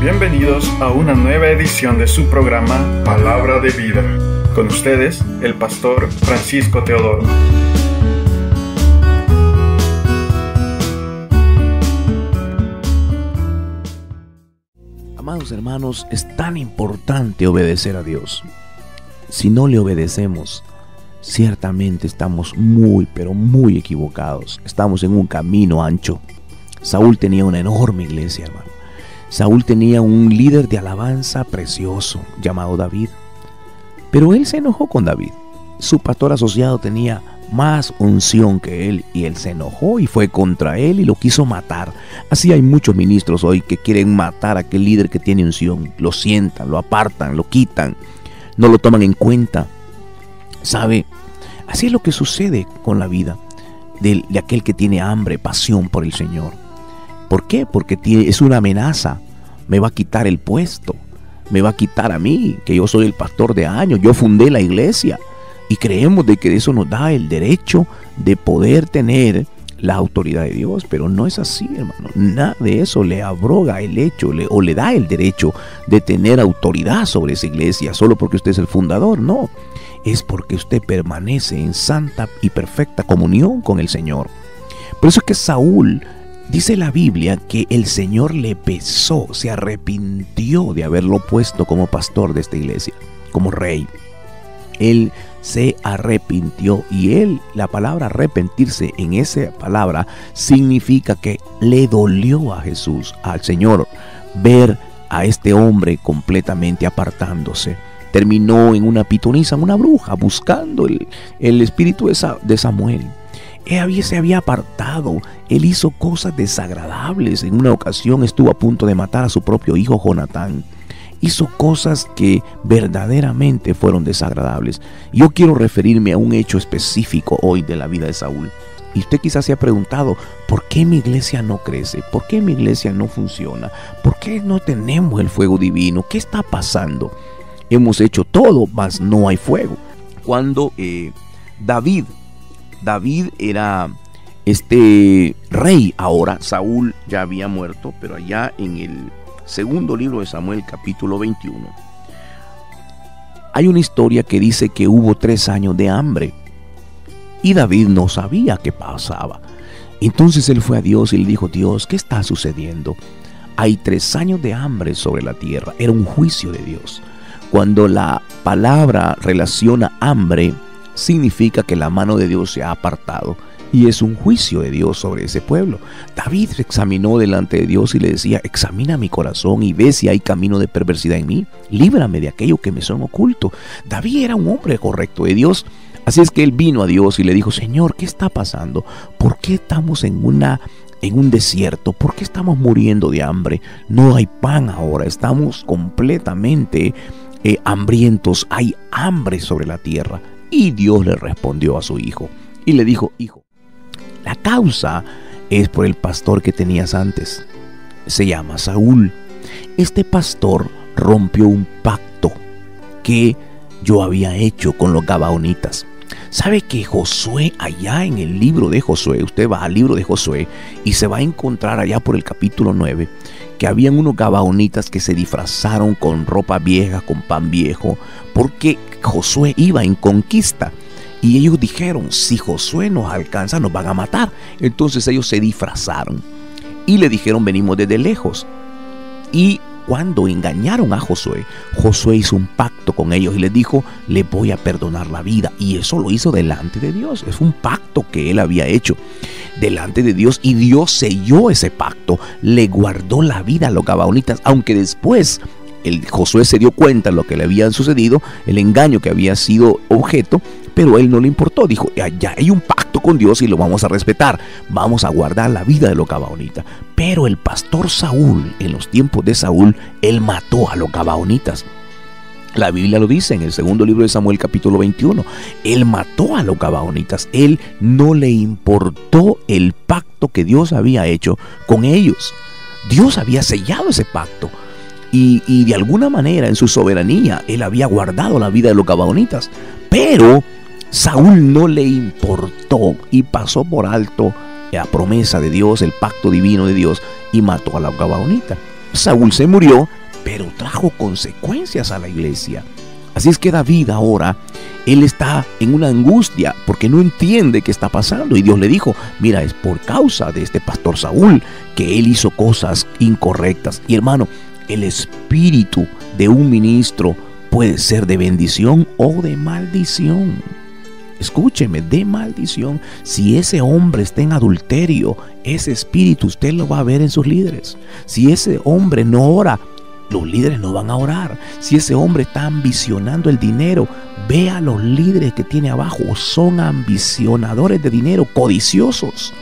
Bienvenidos a una nueva edición de su programa Palabra de Vida. Con ustedes, el pastor Francisco Teodoro. Amados hermanos, es tan importante obedecer a Dios. Si no le obedecemos, ciertamente estamos muy equivocados. Estamos en un camino ancho. Saúl tenía una enorme iglesia, hermano. Saúl tenía un líder de alabanza precioso llamado David. Pero él se enojó con David. Su pastor asociado tenía más unción que él y él se enojó y fue contra él y lo quiso matar. Así hay muchos ministros hoy que quieren matar a aquel líder que tiene unción. Lo sientan, lo apartan, lo quitan, no lo toman en cuenta. ¿Sabe? Así es lo que sucede con la vida de aquel que tiene hambre, pasión por el Señor. ¿Por qué? Porque es una amenaza. Me va a quitar el puesto. Me va a quitar a mí, que yo soy el pastor de años. Yo fundé la iglesia. Y creemos de que eso nos da el derecho de poder tener la autoridad de Dios. Pero no es así, hermano. Nada de eso le abroga el hecho o le da el derecho de tener autoridad sobre esa iglesia solo porque usted es el fundador. No. Es porque usted permanece en santa y perfecta comunión con el Señor. Por eso es que Saúl, dice la Biblia, que el Señor le pesó, se arrepintió de haberlo puesto como pastor de esta iglesia, como rey. Él se arrepintió y la palabra arrepentirse en esa palabra significa que le dolió a Jesús, al Señor, ver a este hombre completamente apartándose. Terminó en una pitonisa, una bruja, buscando el espíritu de Samuel. Él se había apartado, él hizo cosas desagradables. En una ocasión estuvo a punto de matar a su propio hijo Jonatán. Hizo cosas que verdaderamente fueron desagradables. Yo quiero referirme a un hecho específico hoy de la vida de Saúl. Y usted quizás se ha preguntado, ¿por qué mi iglesia no crece? ¿Por qué mi iglesia no funciona? ¿Por qué no tenemos el fuego divino? ¿Qué está pasando? Hemos hecho todo, mas no hay fuego. Cuando David era este rey ahora, Saúl ya había muerto, pero allá en el segundo libro de Samuel, capítulo 21, hay una historia que dice que hubo 3 años de hambre y David no sabía qué pasaba. Entonces él fue a Dios y le dijo: Dios, ¿qué está sucediendo? Hay 3 años de hambre sobre la tierra. Era un juicio de Dios. Cuando la palabra relaciona hambre, significa que la mano de Dios se ha apartado y es un juicio de Dios sobre ese pueblo. David se examinó delante de Dios y le decía: examina mi corazón y ve si hay camino de perversidad en mí, líbrame de aquello que me son oculto. David era un hombre correcto de Dios, así es que él vino a Dios y le dijo: Señor, ¿qué está pasando? ¿Por qué estamos en un desierto? ¿Por qué estamos muriendo de hambre? No hay pan ahora, estamos completamente hambrientos, hay hambre sobre la tierra. Y Dios le respondió a su hijo y le dijo: hijo, la causa es por el pastor que tenías antes. Se llama Saúl. Este pastor rompió un pacto que yo había hecho con los gabaonitas. ¿Sabe que Josué, allá en el libro de Josué, usted va al libro de Josué y se va a encontrar allá por el capítulo 9, que habían unos gabaonitas que se disfrazaron con ropa vieja, con pan viejo, porque Josué iba en conquista? Y ellos dijeron: si Josué nos alcanza, nos van a matar. Entonces ellos se disfrazaron y le dijeron: venimos desde lejos. Y cuando engañaron a Josué, Josué hizo un pacto con ellos y les dijo: le voy a perdonar la vida. Y eso lo hizo delante de Dios. Es un pacto que él había hecho delante de Dios y Dios selló ese pacto, le guardó la vida a los gabaonitas, aunque después Josué se dio cuenta de lo que le había sucedido, el engaño que había sido objeto, pero a él no le importó. Dijo: ya hay un pacto con Dios y lo vamos a respetar, vamos a guardar la vida de los gabaonitas. Pero el pastor Saúl, en los tiempos de Saúl, él mató a los gabaonitas. La Biblia lo dice en el segundo libro de Samuel, capítulo 21. Él mató a los gabaonitas. Él no le importó el pacto que Dios había hecho con ellos. Dios había sellado ese pacto. Y de alguna manera, en su soberanía, él había guardado la vida de los gabaonitas. Pero Saúl no le importó y pasó por alto la promesa de Dios, el pacto divino de Dios, y mató a los gabaonitas. Saúl se murió, pero trajo consecuencias a la iglesia. Así es que David ahora, él está en una angustia porque no entiende qué está pasando. Y Dios le dijo, mira, es por causa de este pastor Saúl que él hizo cosas incorrectas. Y hermano, el espíritu de un ministro puede ser de bendición o de maldición. Escúcheme, de maldición. Si ese hombre está en adulterio, ese espíritu usted lo va a ver en sus líderes. Si ese hombre no ora, los líderes no van a orar. Si ese hombre está ambicionando el dinero, vea a los líderes que tiene abajo. Son ambicionadores de dinero, codiciosos.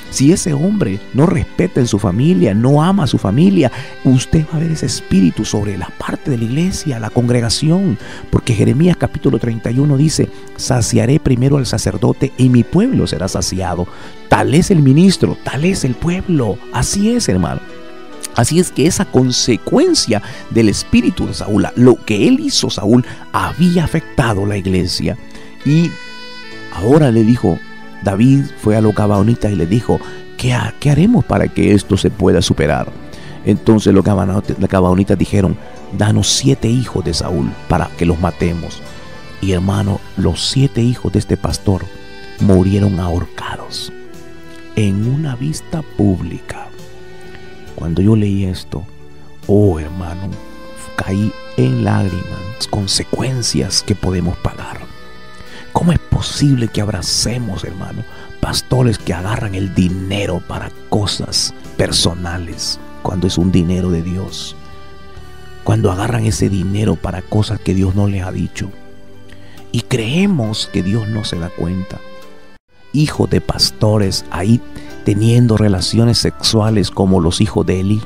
Si ese hombre no respeta en su familia, no ama a su familia, usted va a ver ese espíritu sobre la parte de la iglesia, la congregación. Porque Jeremías capítulo 31 dice, saciaré primero al sacerdote y mi pueblo será saciado. Tal es el ministro, tal es el pueblo. Así es, hermano. Así es que esa consecuencia del espíritu de Saúl, lo que él hizo Saúl, había afectado la iglesia. Y ahora le dijo, David fue a los gabaonitas y le dijo, ¿qué haremos para que esto se pueda superar? Entonces los gabaonitas dijeron, danos 7 hijos de Saúl para que los matemos. Y hermano, los 7 hijos de este pastor murieron ahorcados en una vista pública. Cuando yo leí esto, oh hermano, caí en lágrimas, consecuencias que podemos pagar. ¿Cómo es posible que abracemos, hermano, pastores que agarran el dinero para cosas personales cuando es un dinero de Dios? Cuando agarran ese dinero para cosas que Dios no les ha dicho. Y creemos que Dios no se da cuenta. Hijos de pastores ahí teniendo relaciones sexuales como los hijos de Elí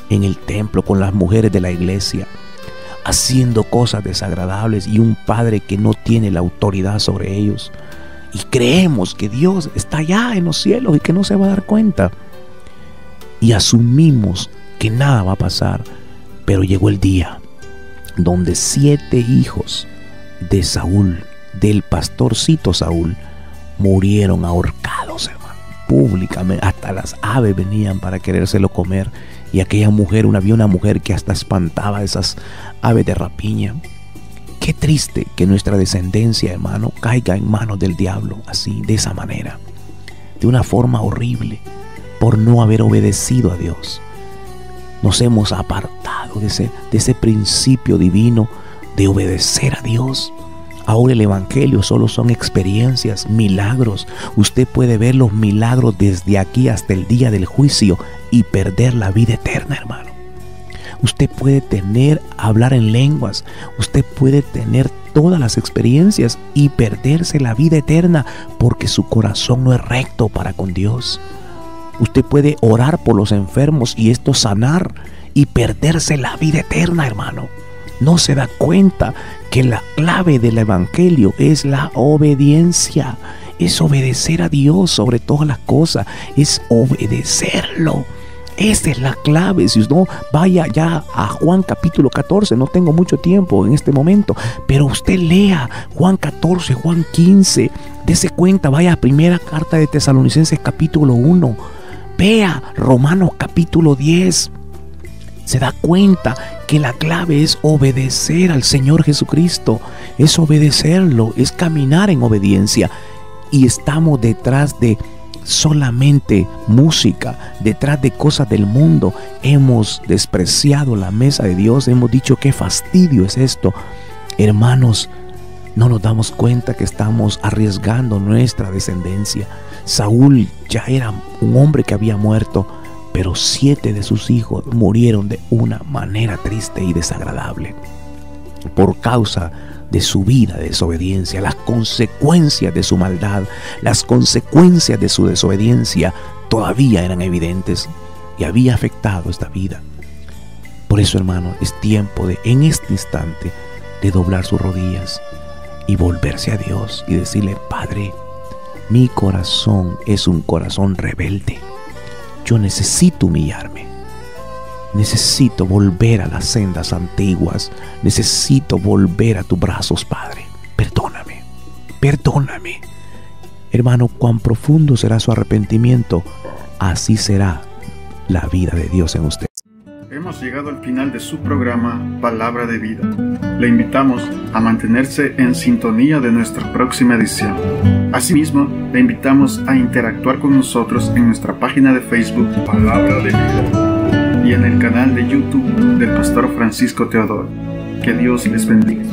en el templo con las mujeres de la iglesia, haciendo cosas desagradables, y un padre que no tiene la autoridad sobre ellos. Y creemos que Dios está allá en los cielos y que no se va a dar cuenta. Y asumimos que nada va a pasar. Pero llegó el día donde 7 hijos de Saúl, del pastorcito Saúl, murieron ahorcados, hermano, públicamente. Hasta las aves venían para querérselo comer. Y aquella mujer, había una mujer que hasta espantaba a esas aves de rapiña. Qué triste que nuestra descendencia, hermano, caiga en manos del diablo, así, de esa manera, de una forma horrible, por no haber obedecido a Dios. Nos hemos apartado de ese principio divino de obedecer a Dios. Ahora el evangelio solo son experiencias, milagros. Usted puede ver los milagros desde aquí hasta el día del juicio y perder la vida eterna, hermano. Usted puede hablar en lenguas. Usted puede tener todas las experiencias y perderse la vida eterna porque su corazón no es recto para con Dios. Usted puede orar por los enfermos y esto sanar y perderse la vida eterna, hermano. No se da cuenta que la clave del evangelio es la obediencia. Es obedecer a Dios sobre todas las cosas. Es obedecerlo. Esa es la clave. Si no, vaya ya a Juan capítulo 14. No tengo mucho tiempo en este momento, pero usted lea Juan 14, Juan 15. Dese cuenta, vaya a primera carta de Tesalonicenses capítulo 1. Vea Romanos capítulo 10. Se da cuenta que la clave es obedecer al Señor Jesucristo. Es obedecerlo, es caminar en obediencia. Y estamos detrás de solamente música, detrás de cosas del mundo. Hemos despreciado la mesa de Dios. Hemos dicho qué fastidio es esto. Hermanos, no nos damos cuenta que estamos arriesgando nuestra descendencia. Saúl ya era un hombre que había muerto, pero 7 de sus hijos murieron de una manera triste y desagradable por causa de su vida de desobediencia. Las consecuencias de su maldad, las consecuencias de su desobediencia todavía eran evidentes y había afectado esta vida. Por eso, hermano, es tiempo en este instante, de doblar sus rodillas y volverse a Dios y decirle: Padre, mi corazón es un corazón rebelde. Yo necesito humillarme. Necesito volver a las sendas antiguas. Necesito volver a tus brazos, Padre. Perdóname. Perdóname. Hermano, cuán profundo será su arrepentimiento, así será la vida de Dios en usted. Hemos llegado al final de su programa Palabra de Vida. Le invitamos a mantenerse en sintonía de nuestra próxima edición. Asimismo, le invitamos a interactuar con nosotros en nuestra página de Facebook Palabra de Vida y en el canal de YouTube del Pastor Francisco Teodoro. Que Dios les bendiga.